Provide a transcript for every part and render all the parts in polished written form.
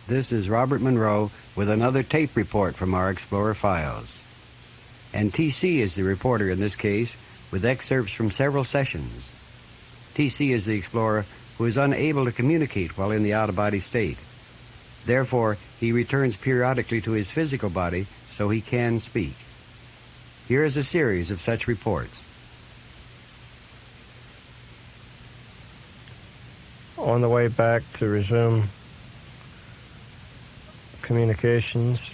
This is Robert Monroe with another tape report from our Explorer files. And TC is the reporter in this case, with excerpts from several sessions. TC is the explorer who is unable to communicate while in the out-of-body state. Therefore, he returns periodically to his physical body so he can speak. Here is a series of such reports. On the way back to resume communications,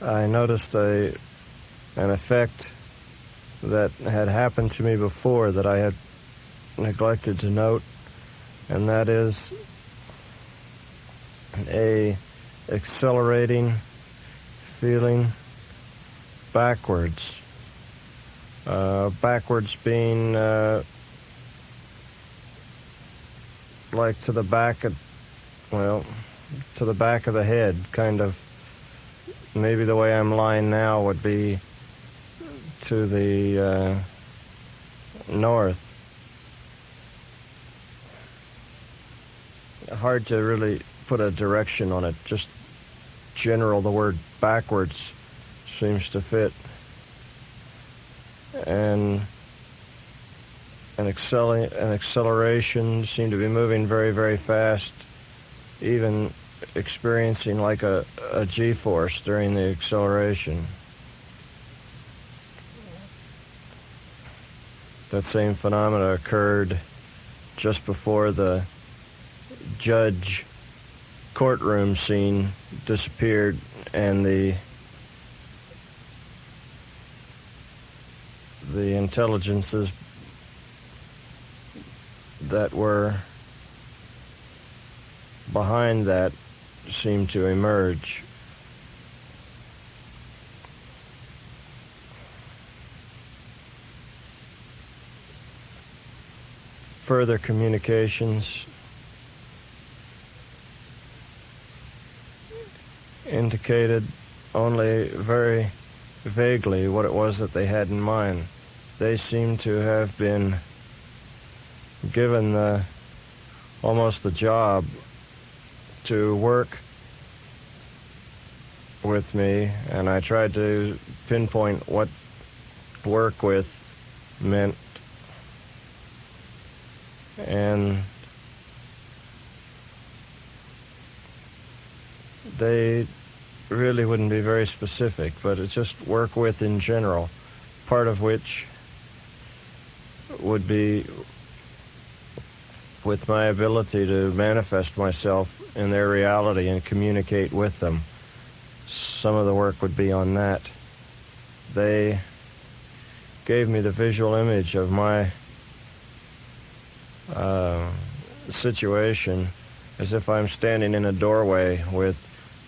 I noticed an effect that had happened to me before that I had neglected to note, and that is a accelerating feeling backwards. Backwards being like to the back of the head, kind of. Maybe the way I'm lying now would be to the north. Hard to really put a direction on it. Just general, the word backwards seems to fit. And an acceleration, seemed to be moving very, very fast, even experiencing like a G-force during the acceleration. That same phenomena occurred just before the judge courtroom scene disappeared and the intelligences that were behind that seemed to emerge. Further communications indicated only very vaguely what it was that they had in mind. They seemed to have been given almost the job to work with me, and I tried to pinpoint what work with meant, and they really wouldn't be very specific, but it's just work with in general, part of which would be with my ability to manifest myself in their reality and communicate with them. Some of the work would be on that. They gave me the visual image of my situation as if I'm standing in a doorway with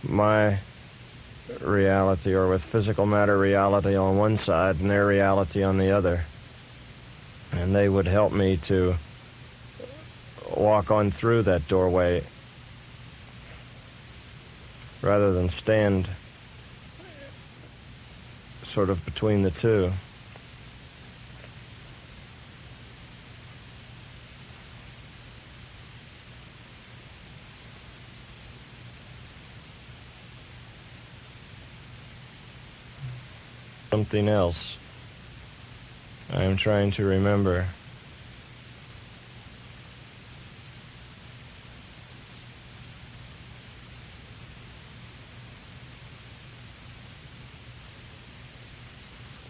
my reality, or with physical matter reality on one side and their reality on the other. And they would help me to walk on through that doorway rather than stand sort of between the two. Something else I am trying to remember.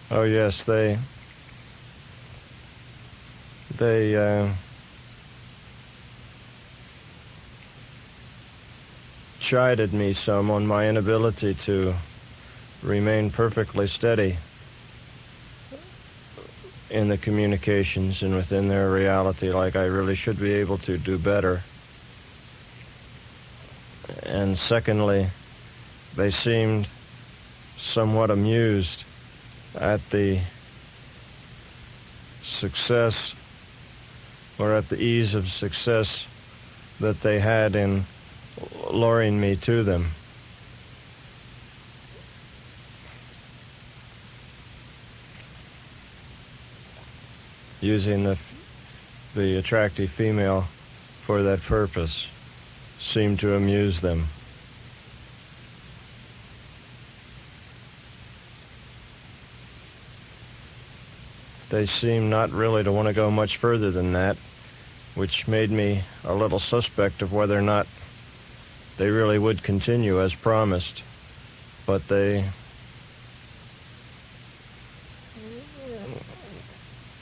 Oh yes, they chided me some on my inability to remain perfectly steady in the communications and within their reality, like I really should be able to do better. And secondly, they seemed somewhat amused at the success, or at the ease of success that they had in luring me to them. Using the attractive female for that purpose seem to amuse them. They seem not really to want to go much further than that, which made me a little suspect of whether or not they really would continue as promised. But they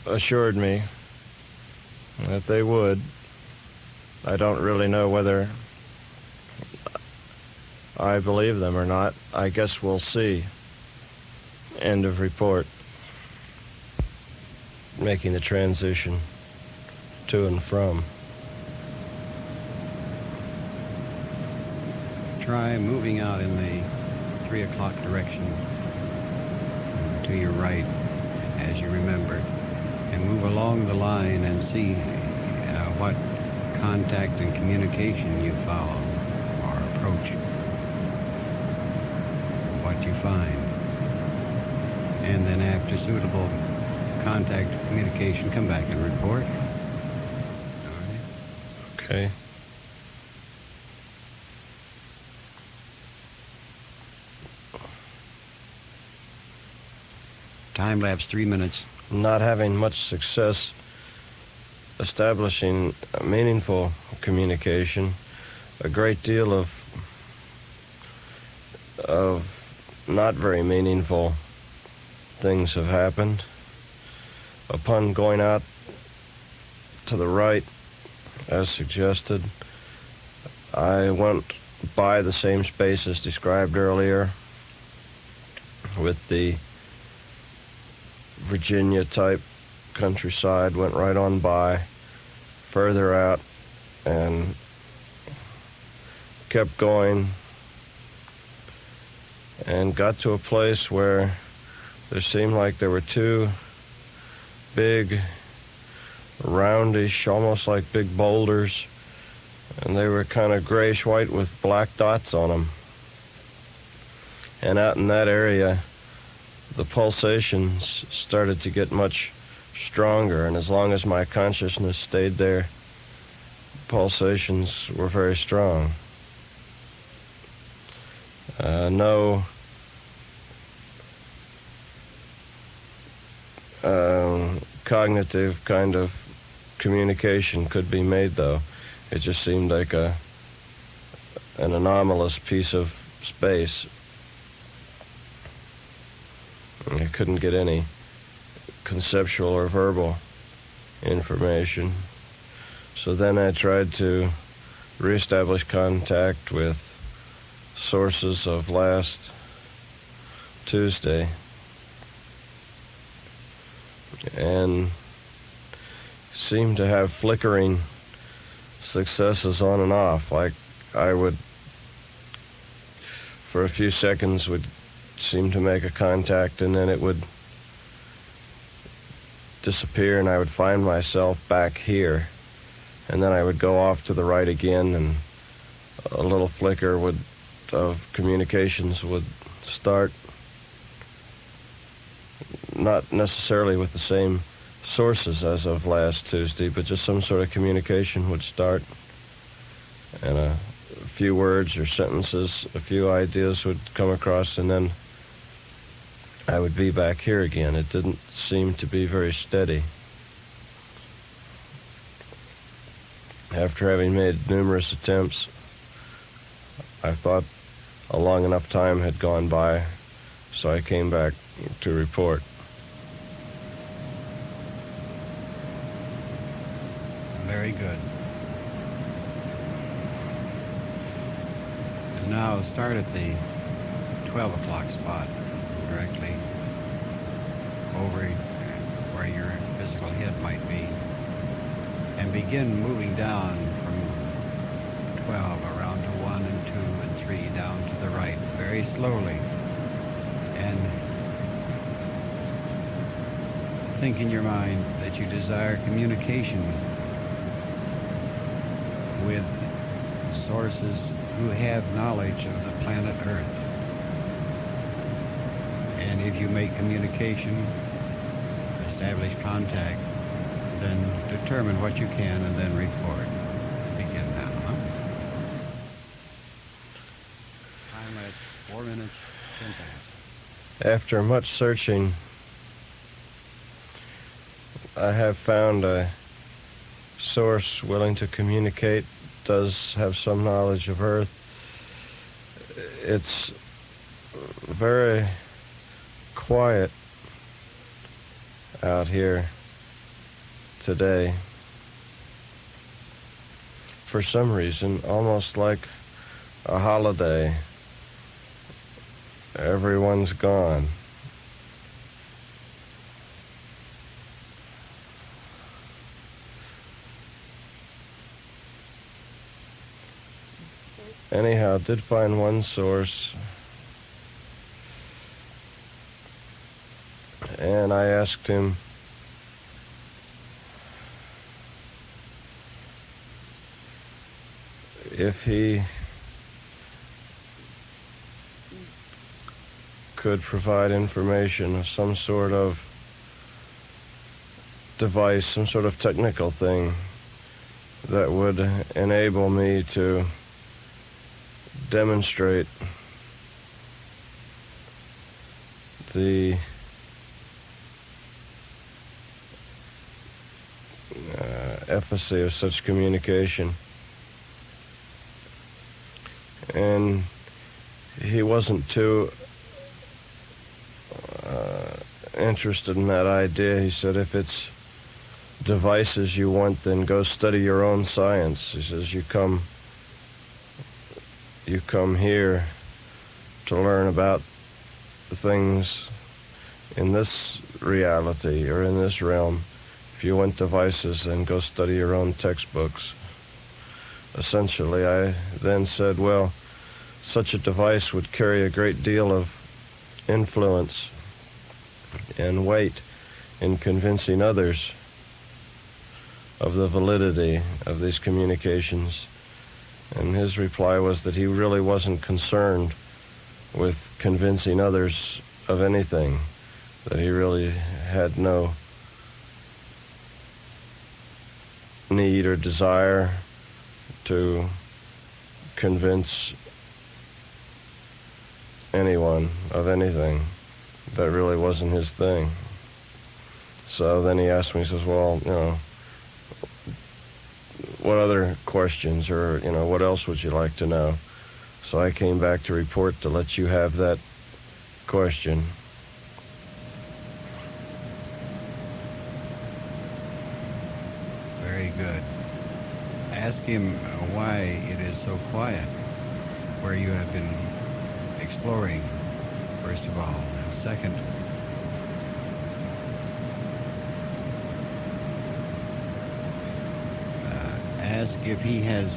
assured me that they would. I don't really know whether I believe them or not. I guess we'll see. End of report. Making the transition to and from. Try moving out in the 3 o'clock direction to your right, as you remembered, and move along the line and see what contact and communication you follow or approach, what you find. And then after suitable contact communication, come back and report. All right. Okay. Time lapse 3 minutes. Not having much success establishing meaningful communication, a great deal of not very meaningful things have happened. Upon going out to the right, as suggested, I went by the same space as described earlier with the Virginia-type countryside, went right on by, further out, and kept going, and got to a place where there seemed like there were two big, roundish, almost like big boulders, and they were kind of grayish-white with black dots on them. And out in that area, the pulsations started to get much stronger, and as long as my consciousness stayed there, pulsations were very strong. No cognitive kind of communication could be made, though. It just seemed like an anomalous piece of space. I couldn't get any conceptual or verbal information. So then I tried to reestablish contact with sources of last Tuesday, and seemed to have flickering successes on and off. Like I would, for a few seconds, would seem to make a contact, and then it would disappear, and I would find myself back here, and then I would go off to the right again, and a little flicker of communications would start, not necessarily with the same sources as of last Tuesday, but just some sort of communication would start, and a few words or sentences, a few ideas would come across, and then I would be back here again. It didn't seem to be very steady. After having made numerous attempts, I thought a long enough time had gone by, so I came back to report. Very good. And now start at the 12 o'clock spot, directly over where your physical head might be, and begin moving down from 12 around to 1 and 2 and 3 down to the right very slowly, and think in your mind that you desire communication with sources who have knowledge of the planet Earth. And if you make communication, establish contact, then determine what you can and then report. After much searching, I have found a source willing to communicate, does have some knowledge of Earth. It's very quiet out here today. For some reason, almost like a holiday. Everyone's gone. Anyhow, did find one source, and I asked him if he could provide information of some sort of device, some sort of technical thing that would enable me to demonstrate the efficacy of such communication. And he wasn't too interested in that idea. He said, if it's devices you want, then go study your own science. He says, you come here to learn about things in this reality or in this realm. If you want devices, then go study your own textbooks. Essentially, I then said, well, such a device would carry a great deal of influence and weight in convincing others of the validity of these communications. And his reply was that he really wasn't concerned with convincing others of anything, that he really had no need or desire to convince anyone of anything. That really wasn't his thing. So then he asked me, he says, well, what other questions or, what else would you like to know? So I came back to report to let you have that question. Very good. Ask him why it is so quiet where you have been exploring, first of all. And second, ask if he has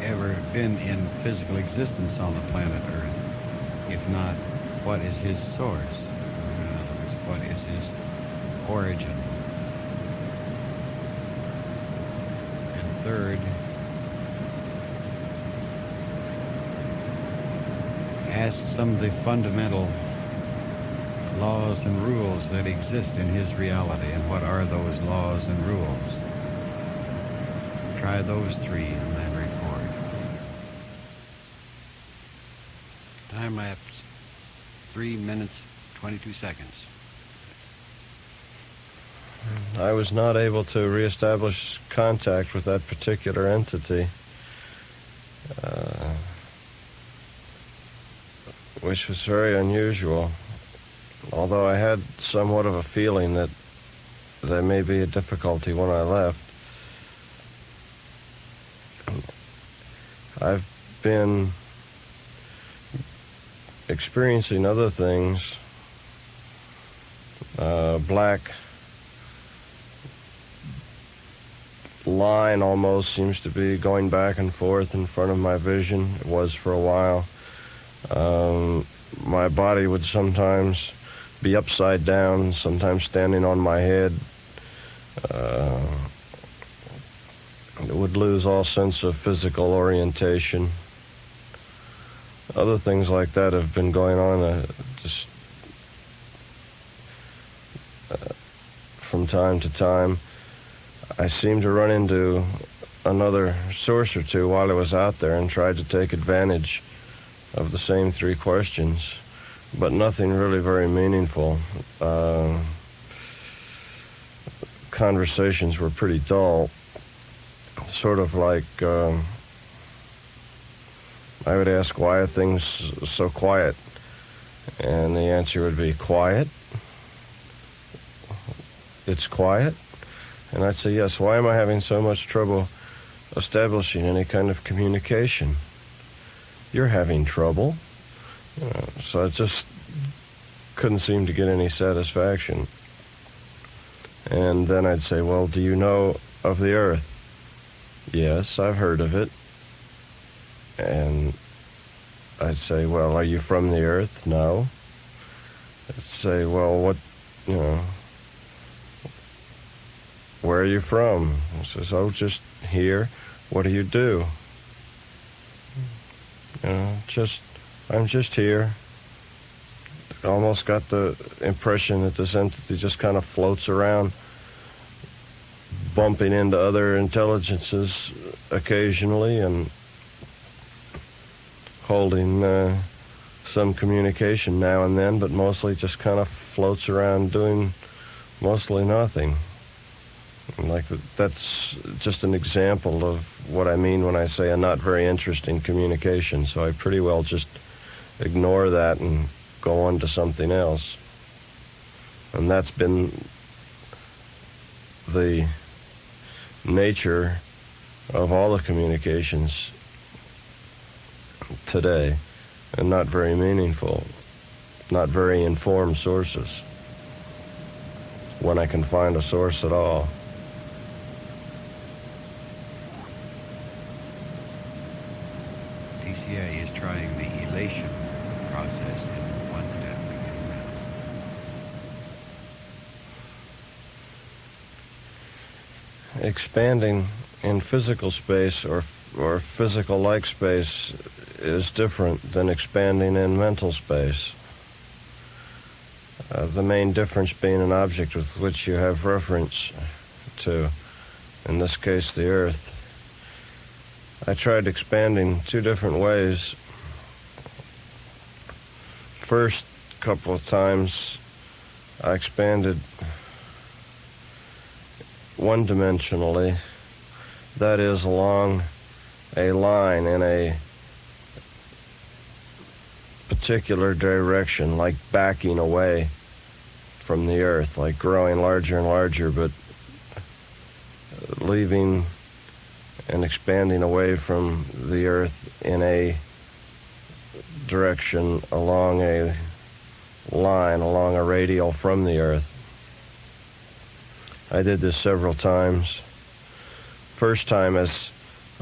ever been in physical existence on the planet Earth. If not, what is his source? In other words, what is his origin? And third, ask some of the fundamental laws and rules that exist in his reality, and what are those laws and rules? Try those three in that report. Time lapse 3 minutes 22 seconds. I was not able to reestablish contact with that particular entity, which was very unusual, although I had somewhat of a feeling that there may be a difficulty when I left. I've been experiencing other things. Black line almost seems to be going back and forth in front of my vision. It was for a while. My body would sometimes be upside down, sometimes standing on my head. It would lose all sense of physical orientation. Other things like that have been going on just from time to time. I seemed to run into another source or two while I was out there and tried to take advantage of the same three questions. but nothing really very meaningful. Conversations were pretty dull, sort of like I would ask, why are things so quiet? And the answer would be, quiet? It's quiet? And I'd say, yes, why am I having so much trouble establishing any kind of communication? You're having trouble. So I just couldn't seem to get any satisfaction. And then I'd say, well, do you know of the Earth? Yes, I've heard of it. And I'd say, well, are you from the Earth? No. I'd say, well, what, where are you from? He says, oh, just here. What do you do? I'm just here. Almost got the impression that this entity just kind of floats around, bumping into other intelligences occasionally and holding some communication now and then, but mostly just kind of floats around doing mostly nothing. Like that's just an example of what I mean when I say a not very interesting communication. So I pretty well just ignore that and go on to something else. And that's been the nature of all the communications today, and not very meaningful, not very informed sources, when I can find a source at all. TCA is trying the elation process in one step again now. Expanding in physical space or physical-like space is different than expanding in mental space. The main difference being an object with which you have reference to, in this case, the Earth. I tried expanding two different ways. First couple of times, I expanded one-dimensionally, that is, along a line in a particular direction, like backing away from the Earth, like growing larger and larger, but leaving and expanding away from the Earth in a direction along a line, along a radial from the Earth. I did this several times. First time, as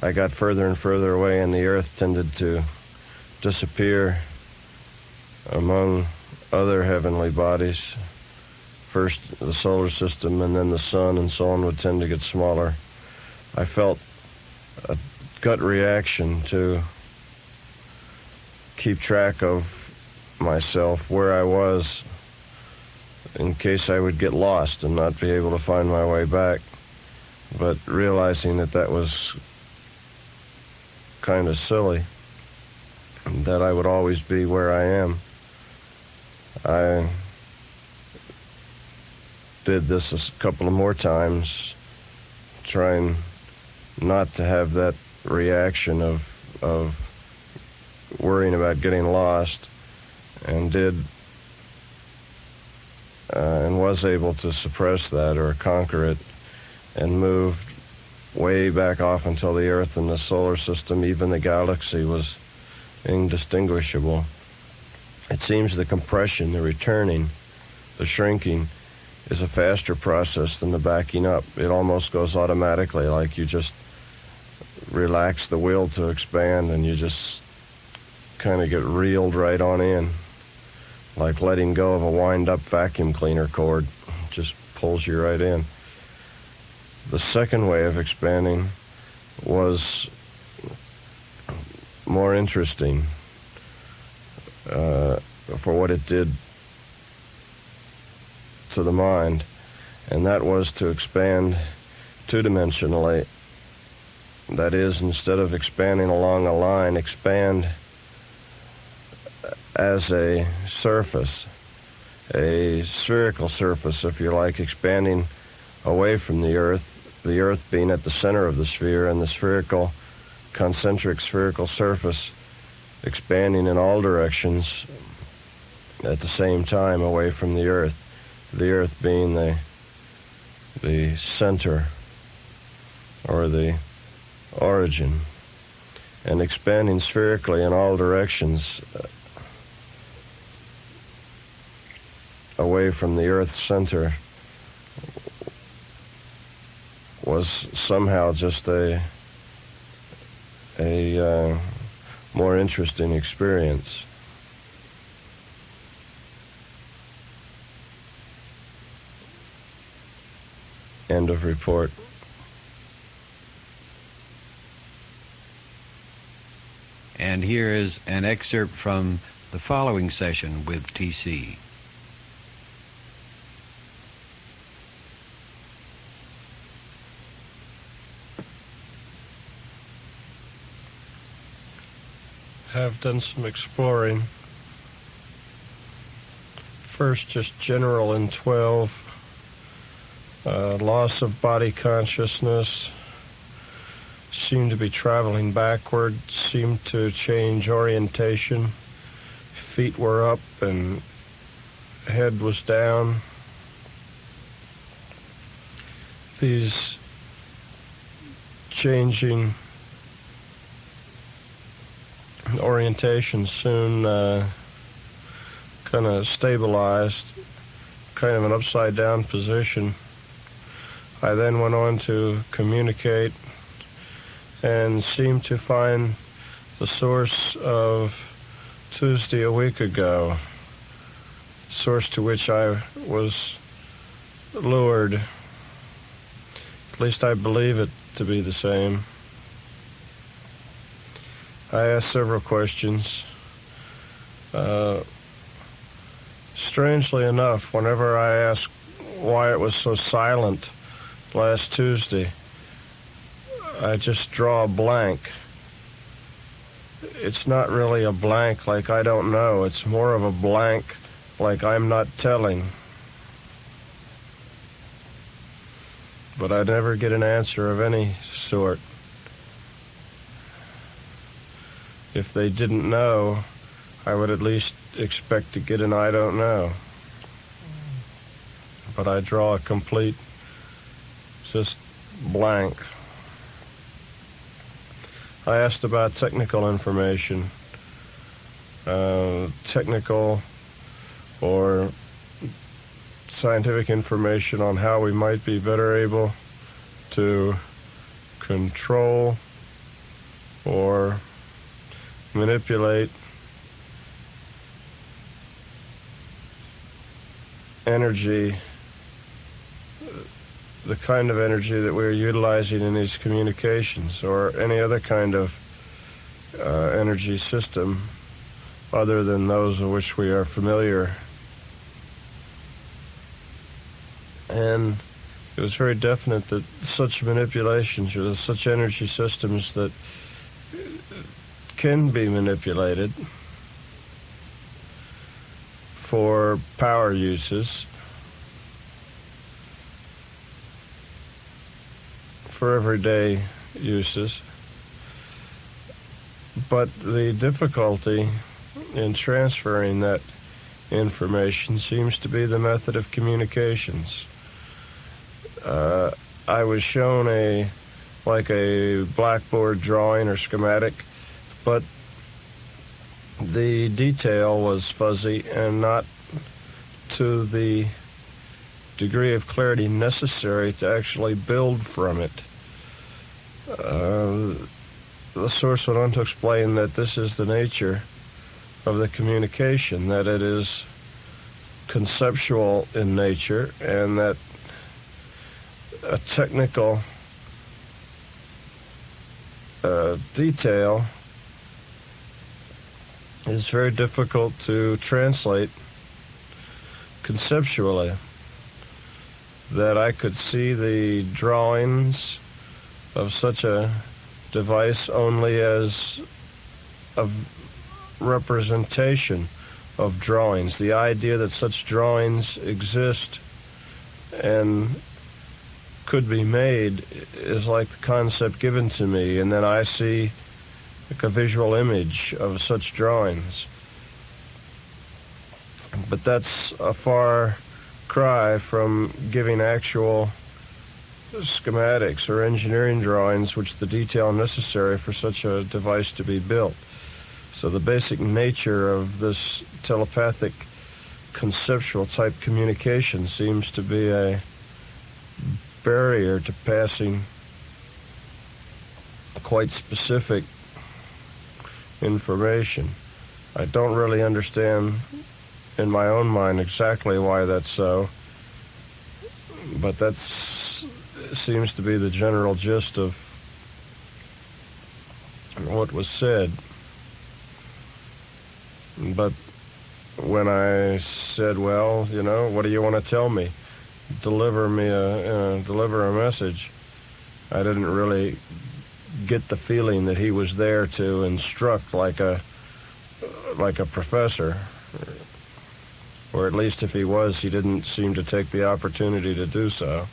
I got further and further away, and the Earth tended to disappear among other heavenly bodies. First the solar system, and then the sun, and so on, would tend to get smaller. I felt a gut reaction to keep track of myself, where I was, in case I would get lost and not be able to find my way back. But realizing that that was kind of silly, that I would always be where I am, I did this a couple of more times, trying not to have that reaction of worrying about getting lost, and did and was able to suppress that or conquer it, and moved way back off until the Earth and the solar system, even the galaxy, was indistinguishable. It seems the compression, the returning, the shrinking, is a faster process than the backing up. It almost goes automatically, like you just relax the will to expand and you just kind of get reeled right on in, like letting go of a wind-up vacuum cleaner cord. Just pulls you right in. The second way of expanding was more interesting for what it did to the mind, and that was to expand two-dimensionally. That is, instead of expanding along a line, expand as a surface, a spherical surface, if you like, expanding away from the Earth being at the center of the sphere, and the spherical, concentric spherical surface expanding in all directions at the same time away from the Earth being the center or the origin, and expanding spherically in all directions away from the Earth's center was somehow just a more interesting experience. End of report. And here is an excerpt from the following session with TC. Have done some exploring. First, just general in 12. Loss of body consciousness. Seemed to be traveling backward. Seemed to change orientation. Feet were up and head was down. These changing orientation soon kind of stabilized, kind of an upside down position. I then went on to communicate and seemed to find the source of Tuesday a week ago, source to which I was lured. At least I believe it to be the same. I asked several questions. Strangely enough, whenever I asked why it was so silent last Tuesday, I just draw a blank. It's not really a blank like I don't know. It's more of a blank like I'm not telling. But I never get an answer of any sort. If they didn't know, I would at least expect to get an I don't know. But I draw a complete, just blank. I asked about technical information, technical or scientific information on how we might be better able to control or manipulate energy, the kind of energy that we're utilizing in these communications, or any other kind of energy system other than those of which we are familiar. And it was very definite that such manipulations, or such energy systems that can be manipulated for power uses, for everyday uses. But the difficulty in transferring that information seems to be the method of communications. I was shown a blackboard drawing or schematic, but the detail was fuzzy and not to the degree of clarity necessary to actually build from it. The source went on to explain that this is the nature of the communication, that it is conceptual in nature, and that a technical detail is very difficult to translate conceptually. That I could see the drawings of such a device only as a representation of drawings. The idea that such drawings exist and could be made is like the concept given to me, and then I see like a visual image of such drawings. But that's a far cry from giving actual schematics or engineering drawings, which the detail necessary for such a device to be built. So the basic nature of this telepathic conceptual type communication seems to be a barrier to passing quite specific information. I don't really understand in my own mind exactly why that's so, but that seems to be the general gist of what was said. But when I said, well, what do you want to tell me? Deliver a message. I didn't really get the feeling that he was there to instruct like a professor, or at least if he was, he didn't seem to take the opportunity to do so.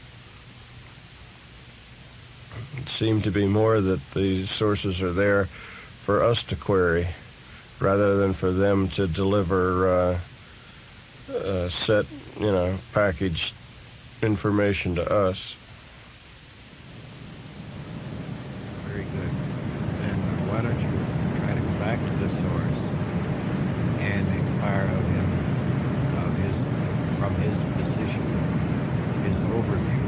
It seemed to be more that the sources are there for us to query, rather than for them to deliver set, packaged information to us. Very good. And why don't you try to go back to the source and inquire of him, from his position, his overview,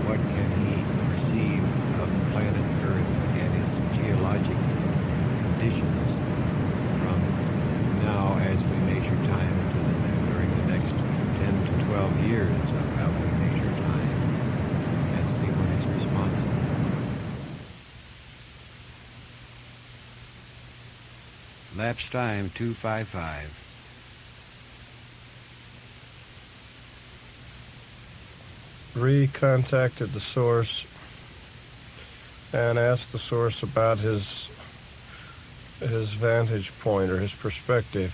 what can he perceive of planet Earth and its geologic conditions from now as we measure time during the next 10 to 12 years of how we measure time, and see what his response is. Lapse time 255. Recontacted the source and asked the source about his vantage point or his perspective,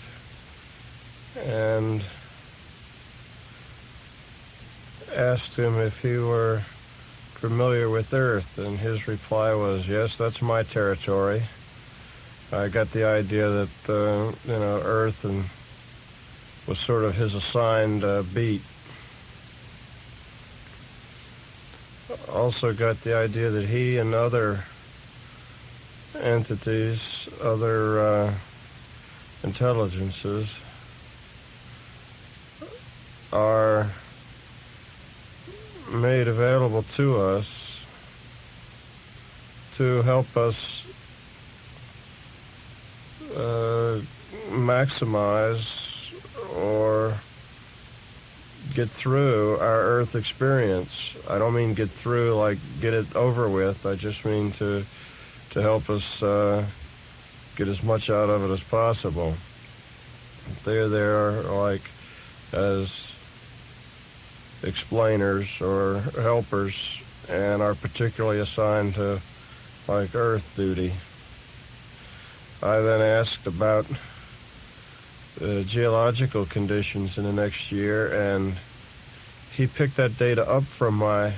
and asked him if he were familiar with Earth, and his reply was, yes, that's my territory. I got the idea that Earth was sort of his assigned beat. Also got the idea that he and other entities, other intelligences, are made available to us to help us maximize or get through our Earth experience. I don't mean get through like get it over with. I just mean to help us get as much out of it as possible. They're there like as explainers or helpers, and are particularly assigned to like Earth duty. I then asked about geological conditions in the next year, and he picked that data up from my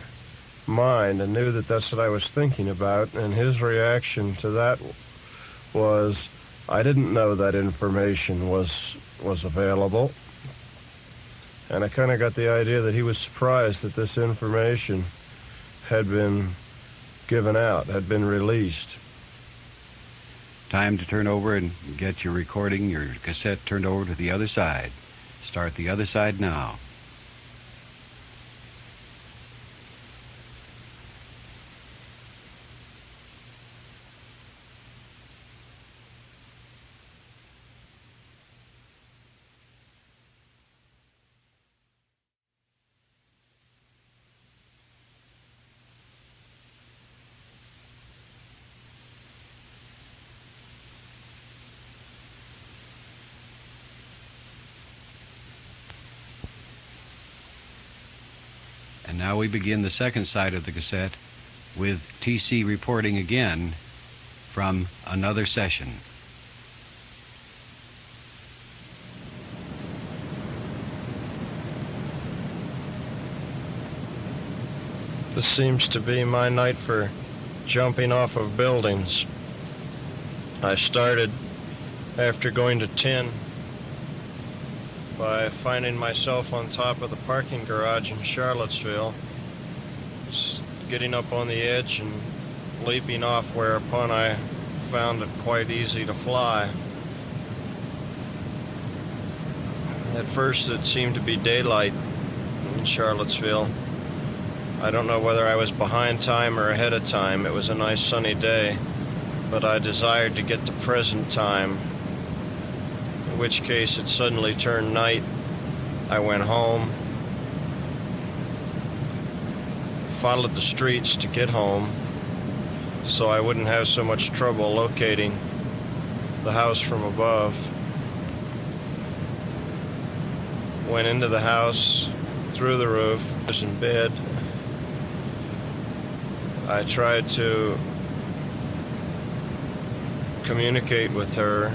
mind and knew that that's what I was thinking about, and his reaction to that was, I didn't know that information was available. And I kind of got the idea that he was surprised that this information had been given out, had been released. Time to turn over and get your recording, your cassette turned over to the other side. Start the other side now. And now we begin the second side of the cassette with TC reporting again from another session. This seems to be my night for jumping off of buildings. I started after going to 10 by finding myself on top of the parking garage in Charlottesville, getting up on the edge and leaping off, whereupon I found it quite easy to fly. At first it seemed to be daylight in Charlottesville. I don't know whether I was behind time or ahead of time. It was a nice sunny day, but I desired to get to present time, in which case it suddenly turned night. I went home, followed the streets to get home so I wouldn't have so much trouble locating the house from above. Went into the house, through the roof, was in bed. I tried to communicate with her,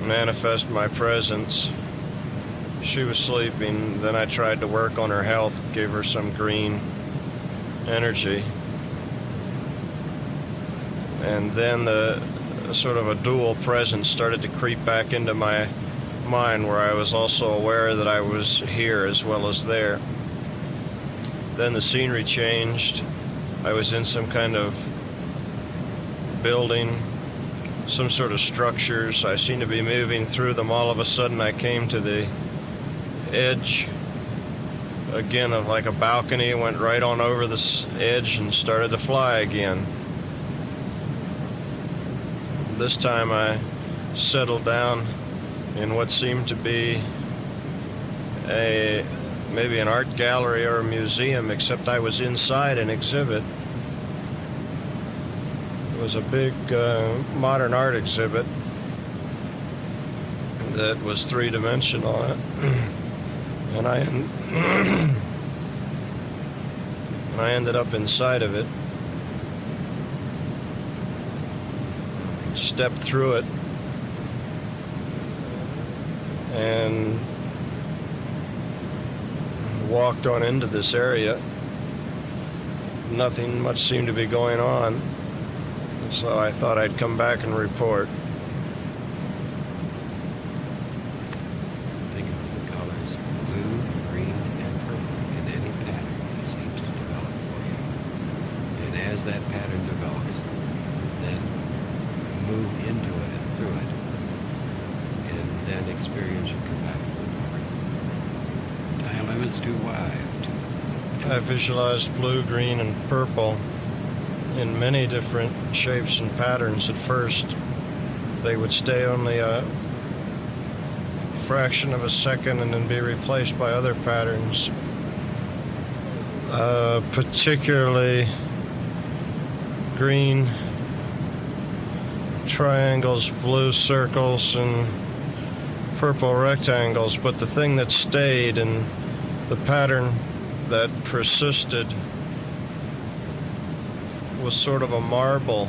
manifest my presence. She was sleeping. Then I tried to work on her health, gave her some green energy. And then the sort of a dual presence started to creep back into my mind, where I was also aware that I was here as well as there. Then the scenery changed. I was in some kind of building, some sort of structures. I seemed to be moving through them. All of a sudden I came to the edge again of like a balcony, went right on over this edge and started to fly again. This time I settled down in what seemed to be maybe an art gallery or a museum, except I was inside an exhibit. It was a big modern art exhibit that was three-dimensional. And I ended up inside of it, stepped through it, and walked on into this area. Nothing much seemed to be going on, so I thought I'd come back and report. Think of the colors blue, green, and purple in any pattern that seems to develop for you. And as that pattern develops, then move into it and through it, and then experience your compatible memory. Time limits too wide. I visualized blue, green, and purple in many different shapes and patterns at first. They would stay only a fraction of a second and then be replaced by other patterns. Particularly green triangles, blue circles, and purple rectangles. But the thing that stayed and the pattern that persisted was sort of a marble,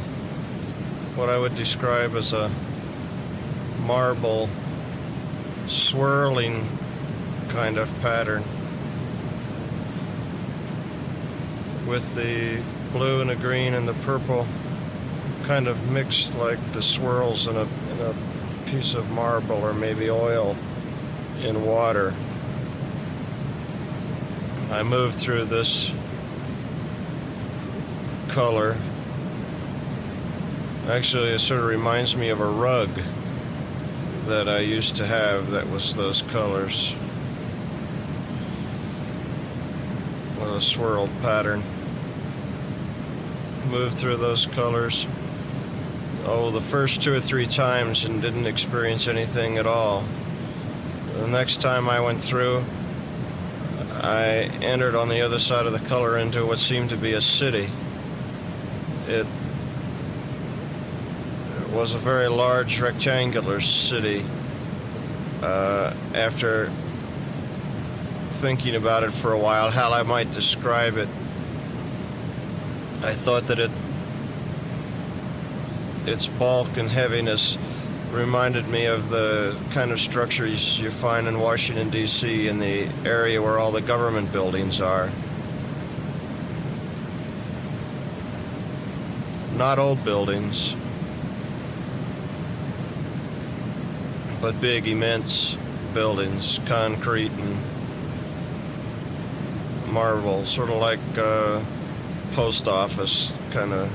what I would describe as a marble swirling kind of pattern, with the blue and the green and the purple kind of mixed like the swirls in a piece of marble or maybe oil in water. I moved through this color. Actually, it sort of reminds me of a rug that I used to have that was those colors, with a swirled pattern. Moved through those colors, the first 2 or 3 times, and didn't experience anything at all. The next time I went through, I entered on the other side of the color into what seemed to be a city. It was a very large rectangular city. After thinking about it for a while, how I might describe it, I thought that its bulk and heaviness reminded me of the kind of structures you find in Washington, D.C., in the area where all the government buildings are. not old buildings, but big, immense buildings, concrete and marble, sort of like post office kind of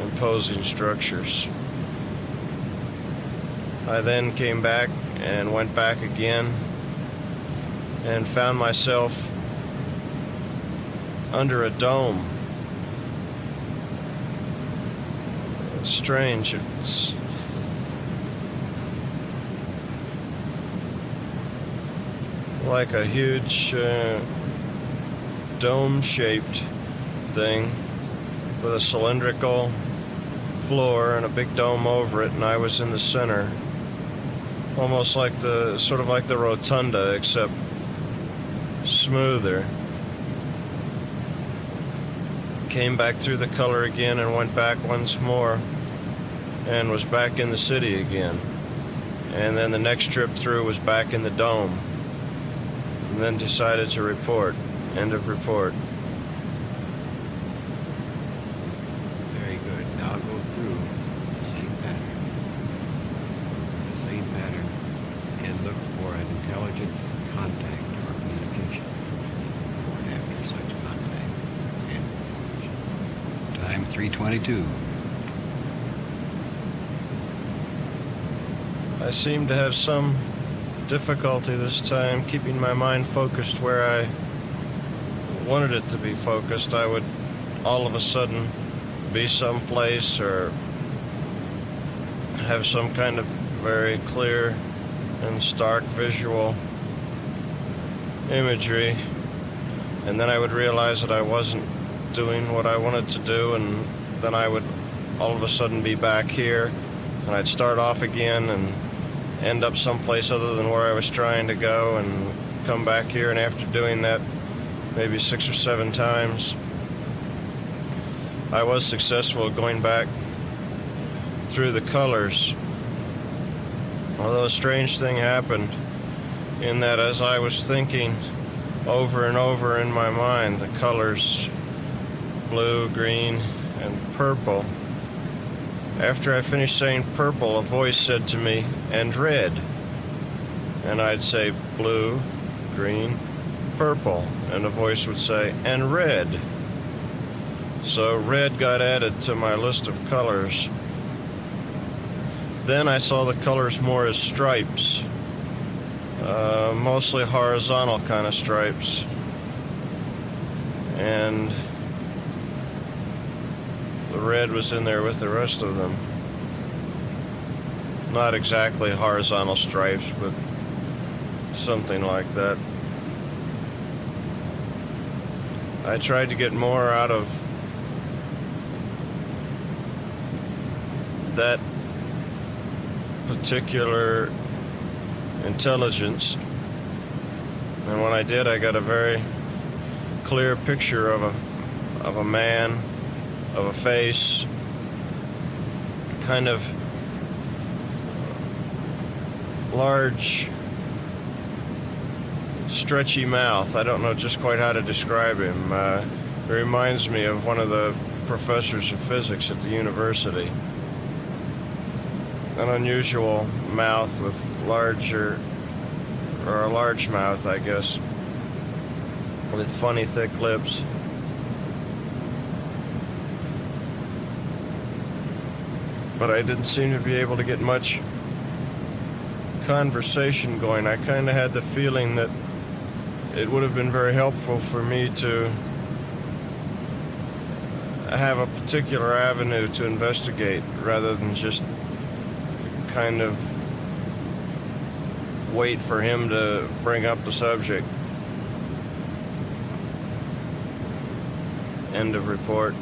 imposing structures. I then came back and went back again and found myself under a dome. Strange. It's like a huge dome-shaped thing with a cylindrical floor and a big dome over it, and I was in the center, almost like sort of like the rotunda, except smoother. Came back through the color again and went back once more and was back in the city again. And then the next trip through was back in the dome. And then decided to report. End of report. Very good. Now go through the same pattern and look for an intelligent contact or communication before and after such contact and communication. Time 3:22. I seem to have some difficulty this time keeping my mind focused where I wanted it to be focused. I would all of a sudden be someplace or have some kind of very clear and stark visual imagery, and then I would realize that I wasn't doing what I wanted to do, and then I would all of a sudden be back here, and I'd start off again and end up someplace other than where I was trying to go and come back here, and after doing that maybe 6 or 7 times, I was successful at going back through the colors. Although a strange thing happened in that as I was thinking over and over in my mind the colors blue, green, and purple, after I finished saying purple, a voice said to me, "And red." And I'd say blue, green, purple, and a voice would say, "And red." So red got added to my list of colors. Then I saw the colors more as stripes, mostly horizontal kind of stripes. And the red was in there with the rest of them. Not exactly horizontal stripes, but something like that. I tried to get more out of that particular intelligence, and when I did, I got a very clear picture of a man, of a face, kind of large, stretchy mouth. I don't know just quite how to describe him. It reminds me of one of the professors of physics at the university. An unusual mouth with a large mouth, I guess, with funny thick lips. But I didn't seem to be able to get much conversation going. I kind of had the feeling that it would have been very helpful for me to have a particular avenue to investigate rather than just kind of wait for him to bring up the subject. End of report.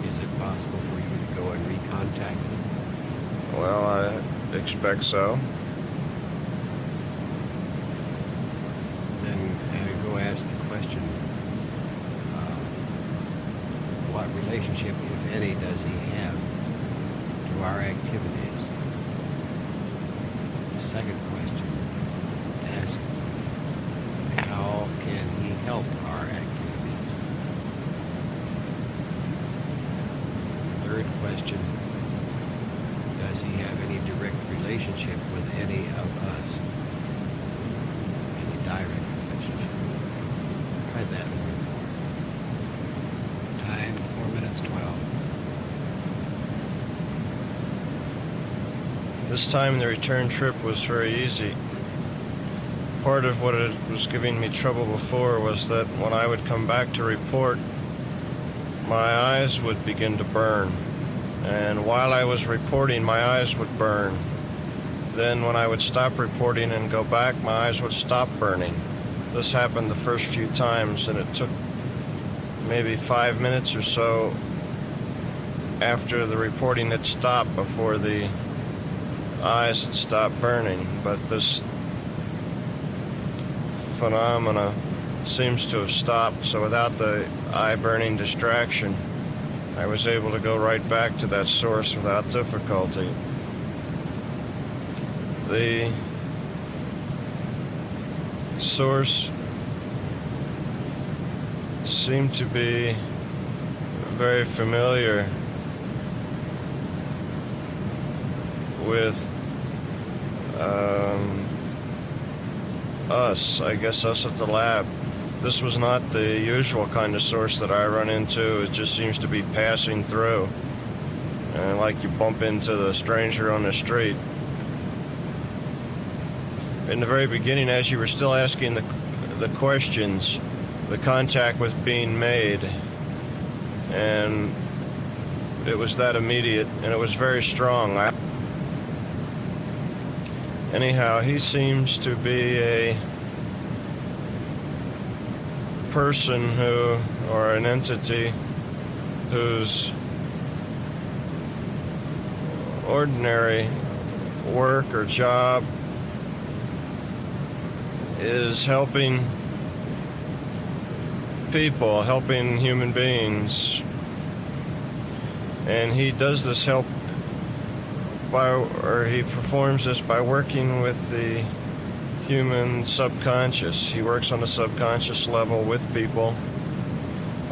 Is it possible for you to go and recontact him? Well, I expect so. Then go ask the question, what relationship, if any, does he have to our activities? The second question, ask, how can he help our activities? third question, does he have any direct relationship with any of us? Any direct relationship? Try that a little more. Time, 4 minutes 12. This time the return trip was very easy. Part of what it was giving me trouble before was that when I would come back to report, my eyes would begin to burn. And while I was reporting, my eyes would burn. Then when I would stop reporting and go back, my eyes would stop burning. This happened the first few times, and it took maybe 5 minutes or so after the reporting had stopped before the eyes had stopped burning. But this phenomena seems to have stopped, so without the eye burning distraction, I was able to go right back to that source without difficulty. The source seemed to be very familiar with us at the lab. This was not the usual kind of source that I run into. It just seems to be passing through, and like you bump into the stranger on the street. In the very beginning, as you were still asking the questions, the contact was being made, and it was that immediate, and it was very strong. Anyhow, he seems to be a person or an entity whose ordinary work or job is helping people, helping human beings. And he does this he performs this by working with the human subconscious. He works on the subconscious level with people.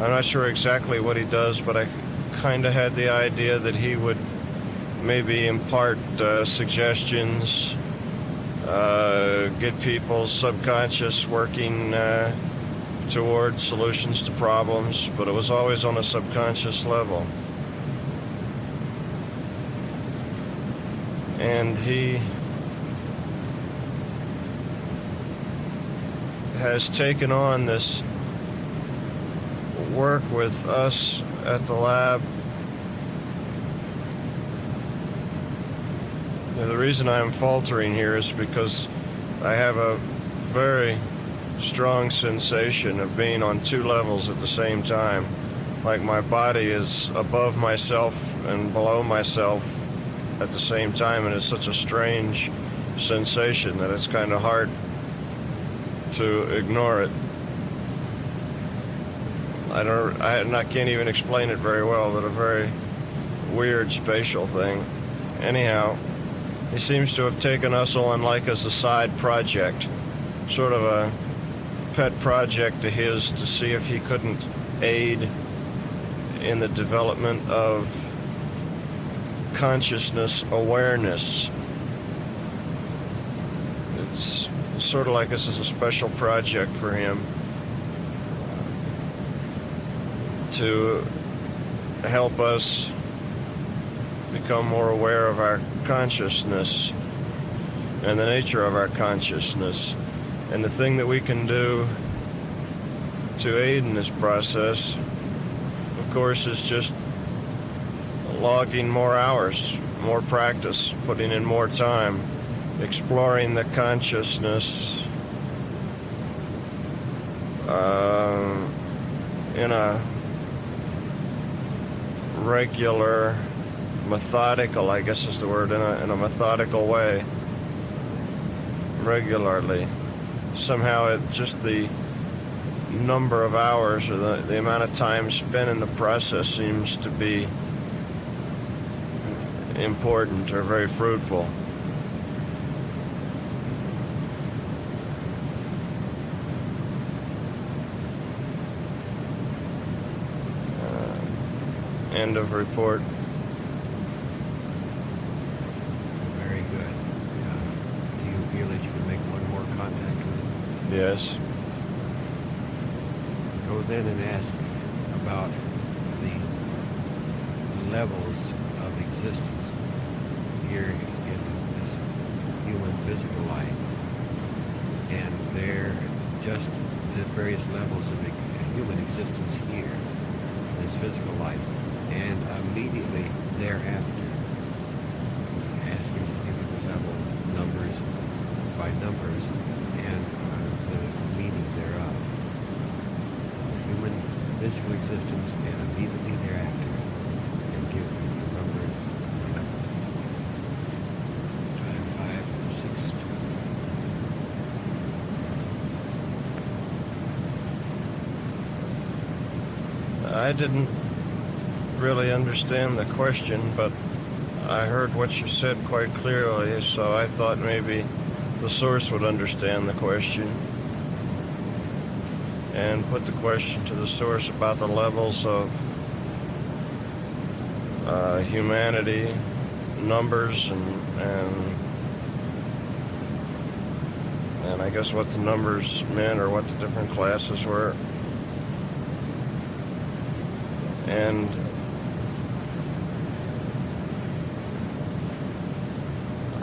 I'm not sure exactly what he does, but I kind of had the idea that he would maybe impart suggestions, get people's subconscious working toward solutions to problems, but it was always on a subconscious level. And he has taken on this work with us at the lab. Now, the reason I'm faltering here is because I have a very strong sensation of being on two levels at the same time. Like my body is above myself and below myself at the same time, and it's such a strange sensation that it's kind of hard to ignore it. I can't even explain it very well, but a very weird spatial thing. Anyhow, he seems to have taken us on like as a side project, sort of a pet project of his, to see if he couldn't aid in the development of consciousness awareness. It's sort of like this is a special project for him to help us become more aware of our consciousness and the nature of our consciousness. And the thing that we can do to aid in this process, of course, is just logging more hours, more practice, putting in more time, exploring the consciousness in a regular, methodical, I guess is the word, in a methodical way, regularly. Somehow just the number of hours or the amount of time spent in the process seems to be important or very fruitful. End of report. Yes. Go then and ask about the levels of existence here in this human physical life, and they're just the various levels of human existence here, this physical life, and immediately thereafter, ask him to give you the level numbers by numbers and the meaning thereof. Human physical existence and immediately thereafter, and give you the numbers by numbers. Time 5, 6, 2. I didn't really understand the question, but I heard what you said quite clearly, so I thought maybe the source would understand the question and put the question to the source about the levels of humanity, numbers, and I guess what the numbers meant or what the different classes were. And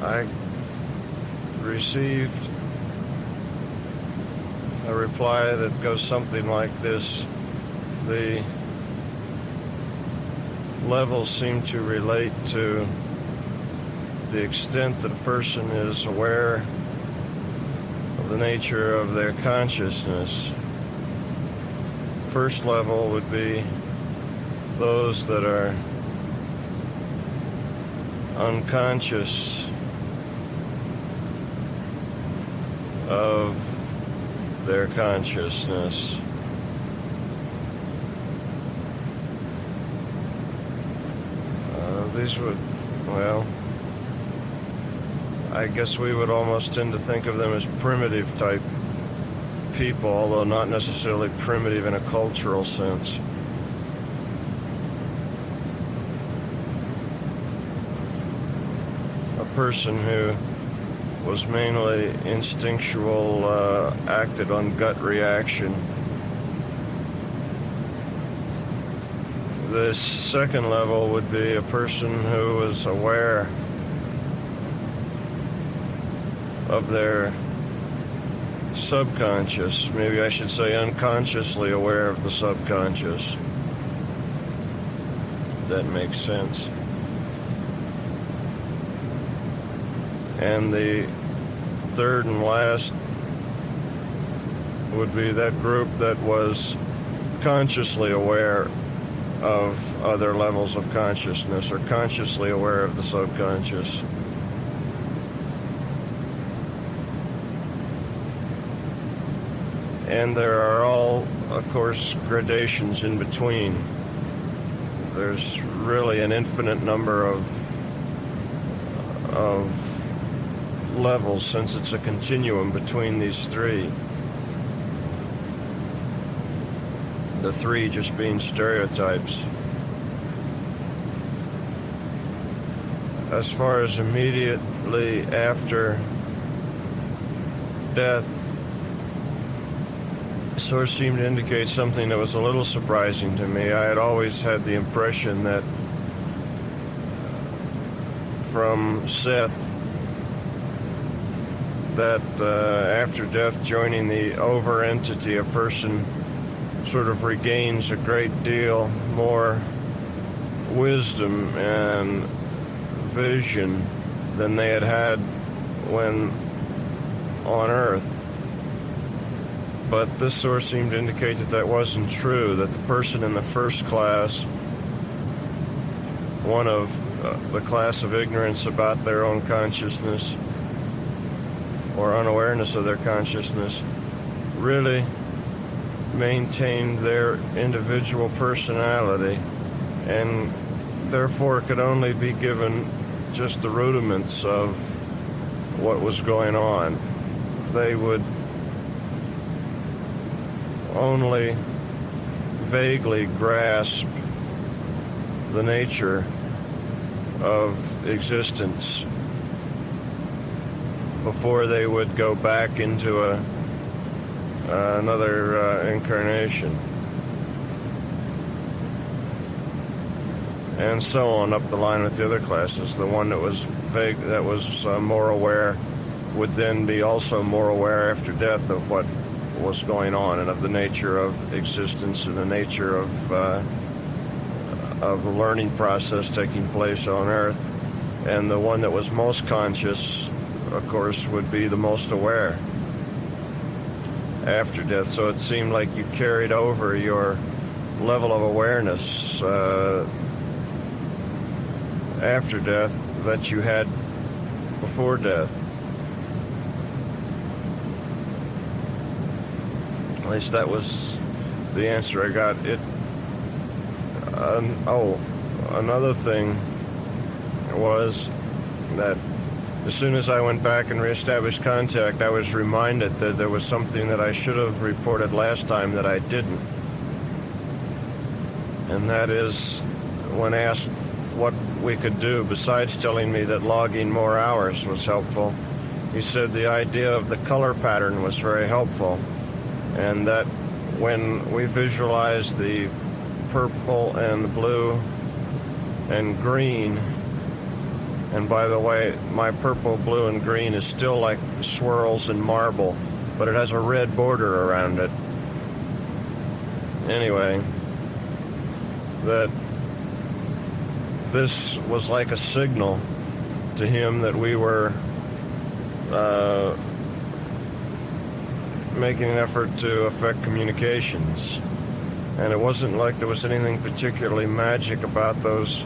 I received a reply that goes something like this: the levels seem to relate to the extent that a person is aware of the nature of their consciousness. First level would be those that are unconscious of their consciousness. These would, well, I guess we would almost tend to think of them as primitive type people, although not necessarily primitive in a cultural sense. A person who was mainly instinctual, acted on gut reaction. The second level would be a person who was aware of their subconscious. Maybe I should say unconsciously aware of the subconscious. That makes sense. And the third and last would be that group that was consciously aware of other levels of consciousness, or consciously aware of the subconscious. And there are all, of course, gradations in between. There's really an infinite number of levels, since it's a continuum between these three. The three just being stereotypes. As far as immediately after death, the source seemed to indicate something that was a little surprising to me. I had always had the impression that from Seth, that after death, joining the over entity, a person sort of regains a great deal more wisdom and vision than they had had when on Earth. But this source seemed to indicate that that wasn't true, that the person in the first class, one of the class of ignorance about their own consciousness or unawareness of their consciousness, really maintained their individual personality, and therefore could only be given just the rudiments of what was going on. They would only vaguely grasp the nature of existence before they would go back into a another incarnation. And so on up the line with the other classes. The one that was vague, that was more aware, would then be also more aware after death of what was going on and of the nature of existence and the nature of the learning process taking place on Earth. And the one that was most conscious, of course, would be the most aware after death. So it seemed like you carried over your level of awareness after death that you had before death. At least that was the answer I got. Another thing was that as soon as I went back and reestablished contact, I was reminded that there was something that I should have reported last time that I didn't. And that is, when asked what we could do besides telling me that logging more hours was helpful, he said the idea of the color pattern was very helpful, and that when we visualized the purple and the blue and green, and by the way, my purple, blue, and green is still like swirls in marble, but it has a red border around it. Anyway, that this was like a signal to him that we were making an effort to affect communications. And it wasn't like there was anything particularly magic about those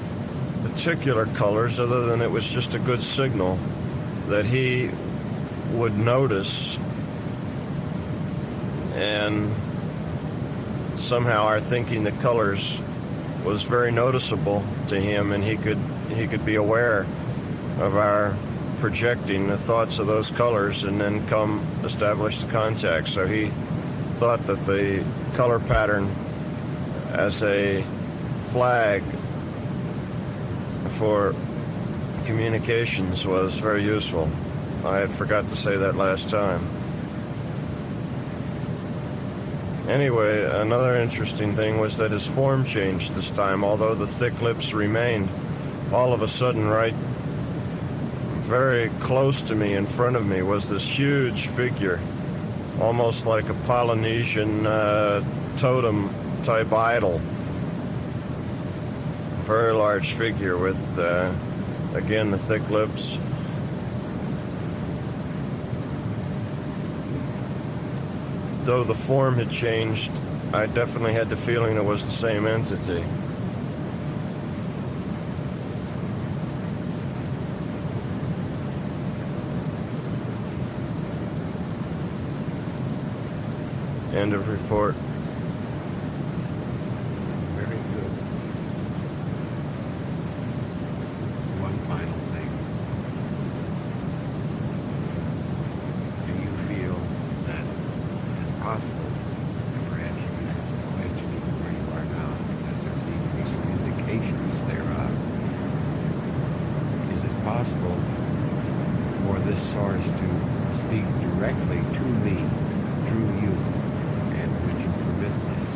particular colors, other than it was just a good signal that he would notice, and somehow our thinking the colors was very noticeable to him, and he could be aware of our projecting the thoughts of those colors and then come establish the contact. So he thought that the color pattern as a flag for communications was very useful. I had forgot to say that last time. Anyway, another interesting thing was that his form changed this time. Although the thick lips remained, all of a sudden, right very close to me, in front of me, was this huge figure, almost like a Polynesian totem type idol. Very large figure with, again, the thick lips. Though the form had changed, I definitely had the feeling it was the same entity. End of report. Very good. One final thing. Do you feel that it is possible, and perhaps you can ask the question even where you are now, because there seem to be some indications thereof, is it possible for this source to speak directly to me, through you? And would you permit this?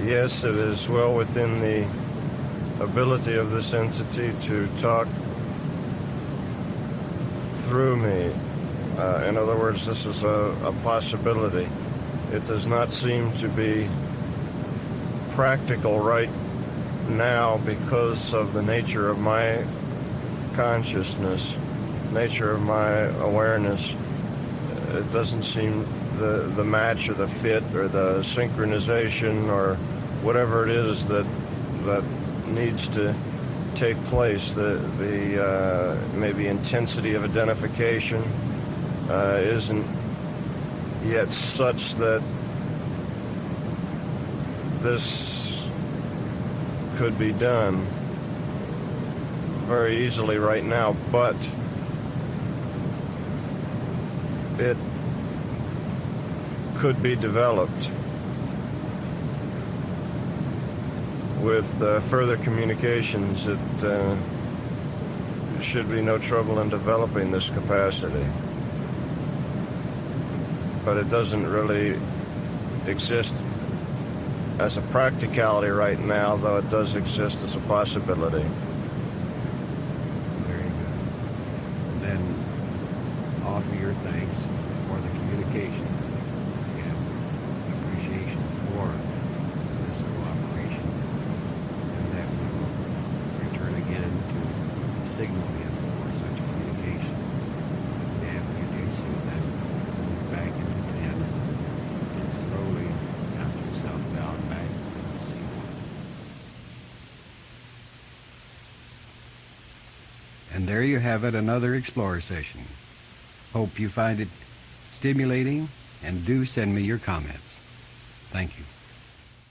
Yes, it is well within the ability of this entity to talk through me. In other words, this is a possibility. It does not seem to be practical right now because of the nature of my consciousness, nature of my awareness. It doesn't seem the match or the fit or the synchronization or whatever it is that needs to take place. The maybe intensity of identification isn't yet such that this could be done very easily right now, but it could be developed. with further communications, it should be no trouble in developing this capacity. But it doesn't really exist as a practicality right now, though it does exist as a possibility. Very good. And then offer your thanks for the communication and appreciation for this cooperation, and that we will return again to signal him for such communication. And after you do so, then move back into 10 and slowly after southbound back to C1. And there you have it, another Explorer session. Hope you find it stimulating, and do send me your comments. Thank you.